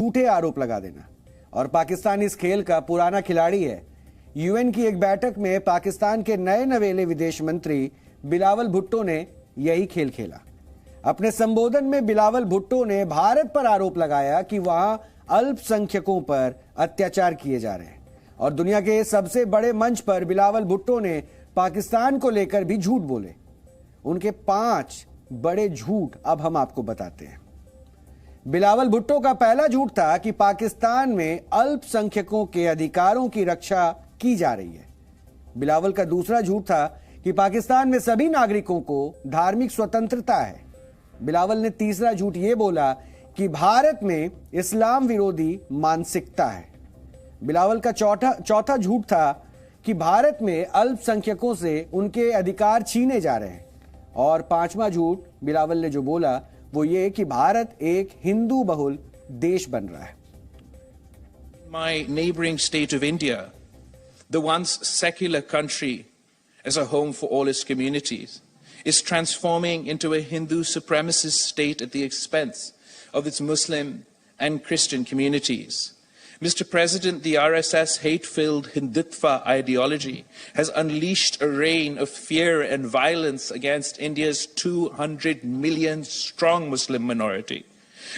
झूठे आरोप लगा देना। और पाकिस्तान इस खेल का पुराना खिलाड़ी है। यूएन की एक बैठक में पाकिस्तान के नए नवेले विदेश मंत्री बिलावल भुट्टो ने यही खेल खेला। अपने संबोधन में बिलावल भुट्टो ने भारत पर आरोप लगाया कि वहां अल्पसंख्यकों पर अत्याचार किए जा रहे हैं। और दुनिया के सबसे बड़े मंच पर बिलावल भुट्टो ने पाकिस्तान को लेकर भी झूठ बोले। उनके 5 बड़े झूठ अब हम आपको बताते हैं। बिलावल भुट्टो का पहला झूठ था कि पाकिस्तान में अल्पसंख्यकों के अधिकारों की रक्षा की जा रही है। बिलावल का दूसरा झूठ था कि पाकिस्तान में सभी नागरिकों को धार्मिक स्वतंत्रता है। बिलावल ने तीसरा झूठ यह बोला कि भारत में इस्लाम विरोधी मानसिकता है। बिलावल का चौथा झूठ था कि भारत में अल्पसंख्यकों से उनके अधिकार छीने जा रहे हैं। और 5वां झूठ बिलावल ने जो बोला वो ये कि भारत एक हिंदू बहुल देश बन रहा है। My neighboring state of India, the once secular country as a home for all its communities, is transforming into a Hindu supremacist state at the expense of its Muslim and Christian communities. Mr. President, the RSS hate-filled Hindutva ideology has unleashed a reign of fear and violence against India's 200 million strong Muslim minority,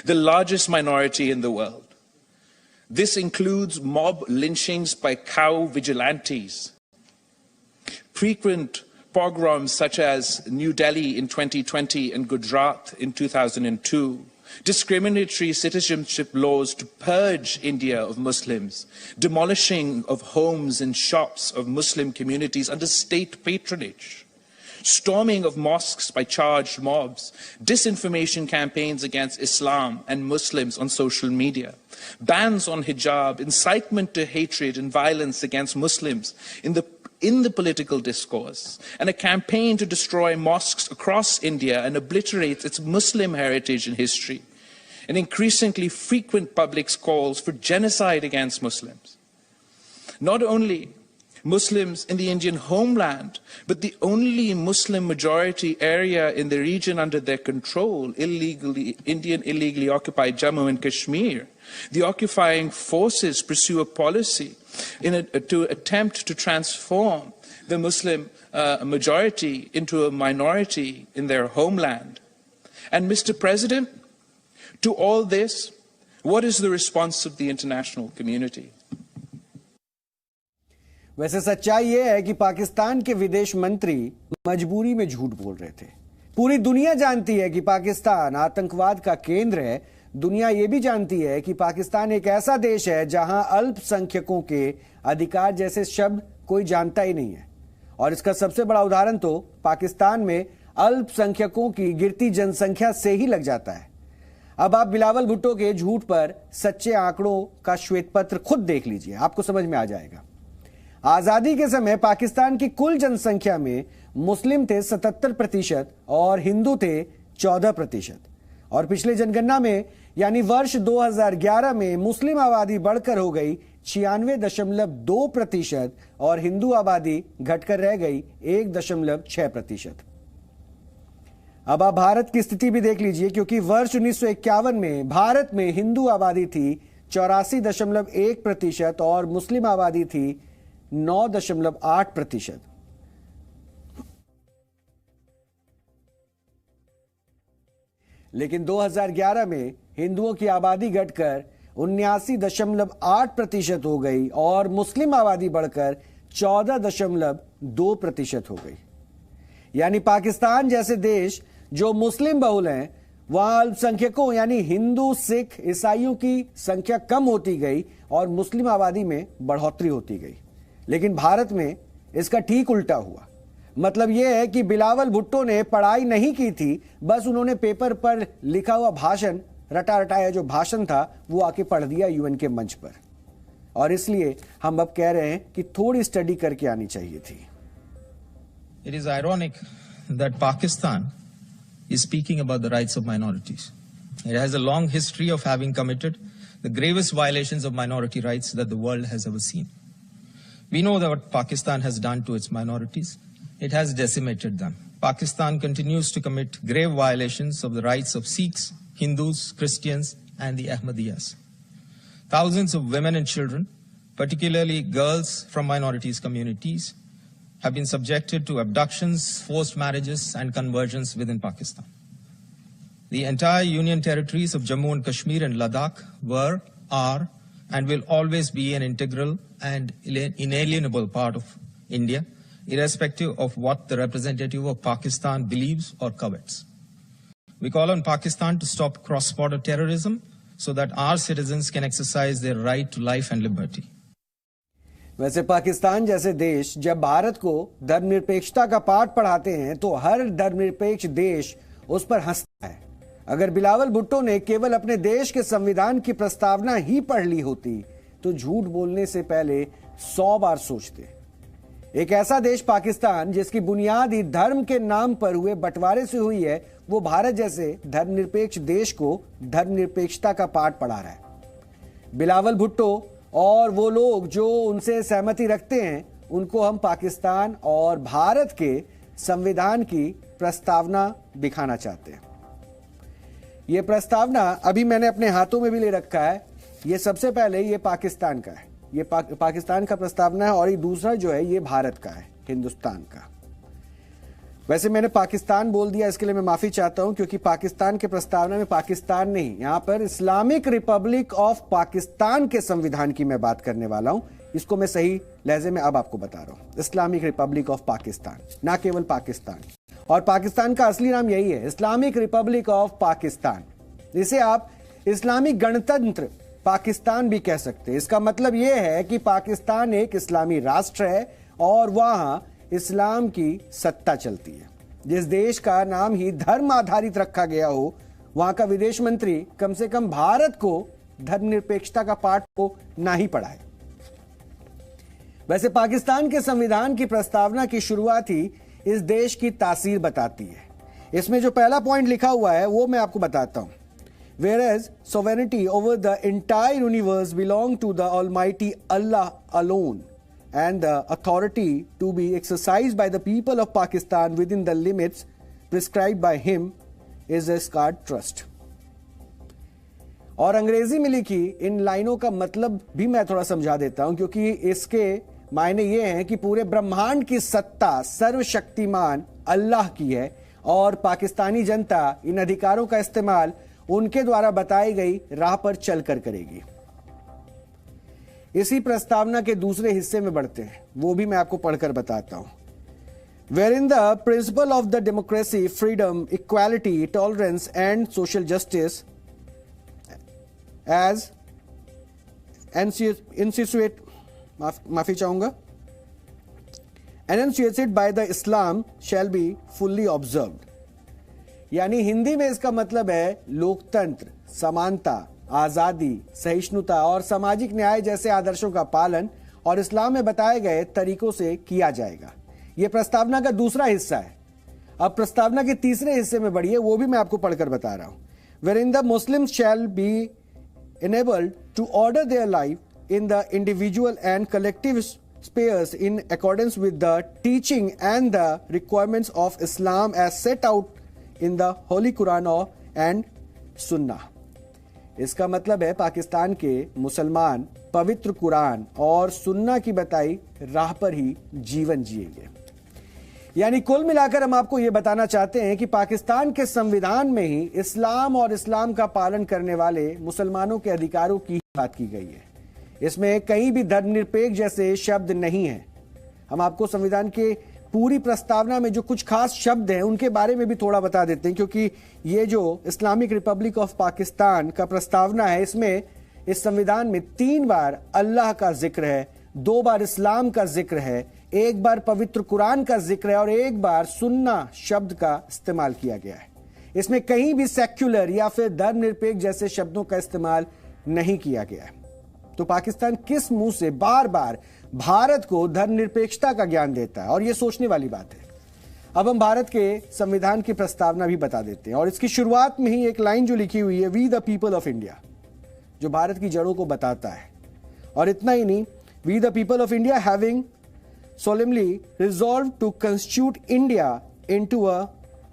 the largest minority in the world. This includes mob lynchings by cow vigilantes, frequent pogroms such as New Delhi in 2020 and Gujarat in 2002, discriminatory citizenship laws to purge India of Muslims, demolishing of homes and shops of Muslim communities under state patronage, storming of mosques by charged mobs, disinformation campaigns against Islam and Muslims on social media, bans on hijab, incitement to hatred and violence against Muslims in the political discourse, and a campaign to destroy mosques across India and obliterate its Muslim heritage and history, and increasingly frequent public calls for genocide against Muslims. Not only Muslims in the Indian homeland, but the only Muslim majority area in the region under their control, Indian illegally occupied Jammu and Kashmir. The occupying forces pursue a policy to attempt to transform the Muslim majority into a minority in their homeland. And Mr. President, to all this, what is the response of the international community? वैसे सच्चाई यह है कि पाकिस्तान के विदेश मंत्री मजबूरी में झूठ बोल रहे थे। पूरी दुनिया जानती है कि पाकिस्तान आतंकवाद का केंद्र है। दुनिया यह भी जानती है कि पाकिस्तान एक ऐसा देश है जहां अल्पसंख्यकों के अधिकार जैसे शब्द कोई जानता ही नहीं है। और इसका सबसे बड़ा उदाहरण तो पाकिस्तान में अल्पसंख्यकों की गिरती जनसंख्या से ही लग जाता है। अब आप बिलावल भुट्टो के झूठ पर सच्चे आंकड़ों का श्वेत पत्र खुद देख लीजिए, आपको समझ में आ जाएगा। आजादी के समय पाकिस्तान की कुल जनसंख्या में मुस्लिम थे 77% और हिंदू थे 14%। और पिछले जनगणना में यानी वर्ष 2011 में मुस्लिम आबादी बढ़कर हो गई 96.2% और हिंदू आबादी घटकर रह गई 1.6%। अब आप भारत की स्थिति भी देख लीजिए, क्योंकि वर्ष 1951 में भारत में हिंदू आबादी थी 84.1% और मुस्लिम आबादी थी 9.8%। लेकिन 2011 में हिंदुओं की आबादी घटकर 79.8% हो गई और मुस्लिम आबादी बढ़कर 14.2% हो गई। यानी पाकिस्तान जैसे देश जो मुस्लिम बहुल हैं, वहां अल्पसंख्यकों यानी हिंदू, सिख, ईसाइयों की संख्या कम होती गई और मुस्लिम आबादी में बढ़ोतरी होती गई। लेकिन भारत में इसका ठीक उल्टा हुआ। मतलब यह है कि बिलावल भुट्टो ने पढ़ाई नहीं की थी, बस उन्होंने पेपर पर लिखा हुआ भाषण, रटा रटाया जो भाषण था वो आके पढ़ दिया यूएन के मंच पर। और इसलिए हम अब कह रहे हैं कि थोड़ी स्टडी करके आनी चाहिए थी। It is ironic that Pakistan is speaking about the rights of minorities. It has a long history of having committed the gravest violations of minority rights that the world has ever seen. We know that what Pakistan has done to its minorities. It has decimated them. Pakistan continues to commit grave violations of the rights of Sikhs, Hindus, Christians, and the Ahmadiyyas. Thousands of women and children, particularly girls from minorities communities, have been subjected to abductions, forced marriages, and conversions within Pakistan. The entire Union territories of Jammu and Kashmir and Ladakh were, are, and will always be an integral and inalienable part of India, irrespective of what the representative of Pakistan believes or covets. We call on Pakistan to stop cross-border terrorism so that our citizens can exercise their right to life and liberty. वैसे पाकिस्तान जैसे देश जब भारत को धर्मनिरपेक्षता का पाठ पढ़ाते हैं तो हर धर्मनिरपेक्ष देश उस पर हंसता है। अगर बिलावल भुट्टो ने केवल अपने देश के संविधान की प्रस्तावना ही पढ़ ली होती तो झूठ बोलने से पहले 100 बार सोचते। एक ऐसा देश पाकिस्तान जिसकी बुनियाद ही धर्म के नाम पर हुए बंटवारे से हुई है, वो भारत जैसे धर्मनिरपेक्ष देश को धर्मनिरपेक्षता का पाठ पढ़ा रहा है। बिलावल भुट्टो और वो लोग जो उनसे सहमति रखते हैं उनको हम पाकिस्तान और भारत के संविधान की प्रस्तावना दिखाना चाहते हैं। ये प्रस्तावना अभी मैंने अपने हाथों में भी ले रखा है। ये सबसे पहले ये पाकिस्तान का है, ये पाकिस्तान का प्रस्तावना है, और ये दूसरा जो है ये भारत का है, हिंदुस्तान का। वैसे मैंने पाकिस्तान बोल दिया, इसके लिए मैं माफी चाहता हूं, क्योंकि पाकिस्तान के प्रस्तावना में पाकिस्तान नहीं, यहां पर इस्लामिक रिपब्लिक ऑफ पाकिस्तान के संविधान की मैं बात करने वाला हूं। इसको मैं सही लहजे में अब आपको बता रहा हूं, इस्लामिक रिपब्लिक ऑफ पाकिस्तान, ना केवल पाकिस्तान। और पाकिस्तान का असली नाम यही है, इस्लामिक रिपब्लिक ऑफ पाकिस्तान। इसे आप इस्लामिक गणतंत्र पाकिस्तान भी कह सकते हैं। इसका मतलब यह है कि पाकिस्तान एक इस्लामी राष्ट्र है और वहां इस्लाम की सत्ता चलती है। जिस देश का नाम ही धर्म आधारित रखा गया हो, वहां का विदेश मंत्री कम से कम भारत को धर्मनिरपेक्षता का पाठ को ना ही पढ़ाए। वैसे पाकिस्तान के संविधान की प्रस्तावना की शुरुआत ही इस देश की तासीर बताती है। इसमें जो पहला पॉइंट लिखा हुआ है वो मैं आपको बताता हूं। Whereas sovereignty over the entire universe belong to the Almighty Allah alone, and the authority to be exercised by the people of Pakistan within the limits prescribed by him is a sacred trust. और अंग्रेजी में लिखी इन लाइनों का मतलब भी मैं थोड़ा समझा देता हूं, क्योंकि इसके मायने ये हैं कि पूरे ब्रह्मांड की सत्ता सर्वशक्तिमान अल्लाह की है और पाकिस्तानी जनता इन अधिकारों का इस्तेमाल उनके द्वारा बताई गई राह पर चलकर करेगी। इसी प्रस्तावना के दूसरे हिस्से में बढ़ते हैं, वो भी मैं आपको पढ़कर बताता हूं। Wherein the principle of the democracy, freedom, equality, tolerance and social justice as माफी चाहूंगा, enunciated by the Islam shall be fully observed। यानी हिंदी में इसका मतलब है लोकतंत्र, समानता, आजादी, सहिष्णुता और सामाजिक न्याय जैसे आदर्शों का पालन और इस्लाम में बताए गए तरीकों से किया जाएगा। यह प्रस्तावना का दूसरा हिस्सा है। अब प्रस्तावना के तीसरे हिस्से में बढ़िए, वो भी मैं आपको पढ़कर बता रहा हूं। Wherein the Muslims shall be enabled to order their life in the individual and collective spheres in accordance with the teaching and the requirements of Islam as set out in the Holy Quran and Sunnah। इसका मतलब है पाकिस्तान के मुसलमान पवित्र कुरान और सुन्ना की बताई राह पर ही जीवन जिएंगे। यानी कुल मिलाकर हम आपको यह बताना चाहते हैं कि पाकिस्तान के संविधान में ही इस्लाम और इस्लाम का पालन करने वाले मुसलमानों के अधिकारों की बात की गई है। इसमें कहीं भी धर्मनिरपेक्ष जैसे शब्द नहीं है। हम आपको संविधान के पूरी प्रस्तावना में जो कुछ खास शब्द हैं उनके बारे में भी थोड़ा बता देते हैं, क्योंकि ये जो इस्लामिक रिपब्लिक ऑफ पाकिस्तान का प्रस्तावना है, इसमें इस संविधान में 3 बार अल्लाह का जिक्र है, 2 बार इस्लाम का जिक्र है, 1 बार पवित्र कुरान का जिक्र है और 1 बार सुन्ना शब्द का इस्तेमाल किया गया है। इसमें कहीं भी सेक्युलर या फिर धर्मनिरपेक्ष जैसे शब्दों का इस्तेमाल नहीं किया गया है। तो पाकिस्तान किस मुंह से बार बार भारत को धर्मनिरपेक्षता का ज्ञान देता है, और यह सोचने वाली बात है। अब हम भारत के संविधान की प्रस्तावना भी बता देते हैं, और इसकी शुरुआत में ही एक लाइन जो लिखी हुई है, we the people of India, जो भारत की जड़ों को बताता है। और इतना ही नहीं, we the people of India having solemnly resolved to constitute India into a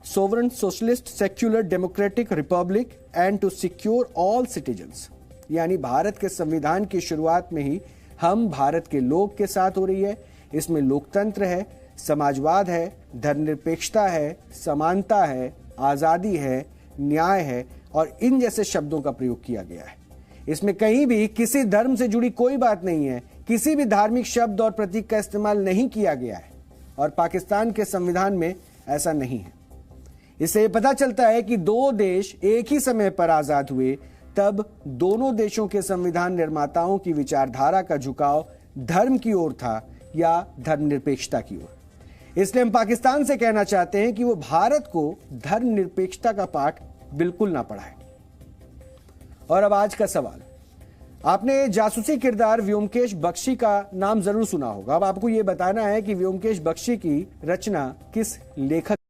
sovereign socialist secular democratic republic and to secure all citizens यानी भारत के संविधान की शुरुआत में ही हम भारत के लोग के साथ हो रही है। इसमें लोकतंत्र है, समाजवाद है, धर्मनिरपेक्षता है, समानता है, आजादी है, न्याय है और इन जैसे शब्दों का प्रयोग किया गया है। इसमें कहीं भी किसी धर्म से जुड़ी कोई बात नहीं है, किसी भी धार्मिक शब्द और प्रतीक का इस्तेमाल नहीं किया गया है और पाकिस्तान के संविधान में ऐसा नहीं है। इससे ये पता चलता है कि दो देश एक ही समय पर आजाद हुए, तब दोनों देशों के संविधान निर्माताओं की विचारधारा का झुकाव धर्म की ओर था या धर्मनिरपेक्षता की ओर। इसलिए हम पाकिस्तान से कहना चाहते हैं कि वो भारत को धर्मनिरपेक्षता का पाठ बिल्कुल ना पढ़ाए। और अब आज का सवाल, आपने जासूसी किरदार व्योमकेश बख्शी का नाम जरूर सुना होगा। अब आपको यह बताना है कि व्योमकेश बख्शी की रचना किस लेखक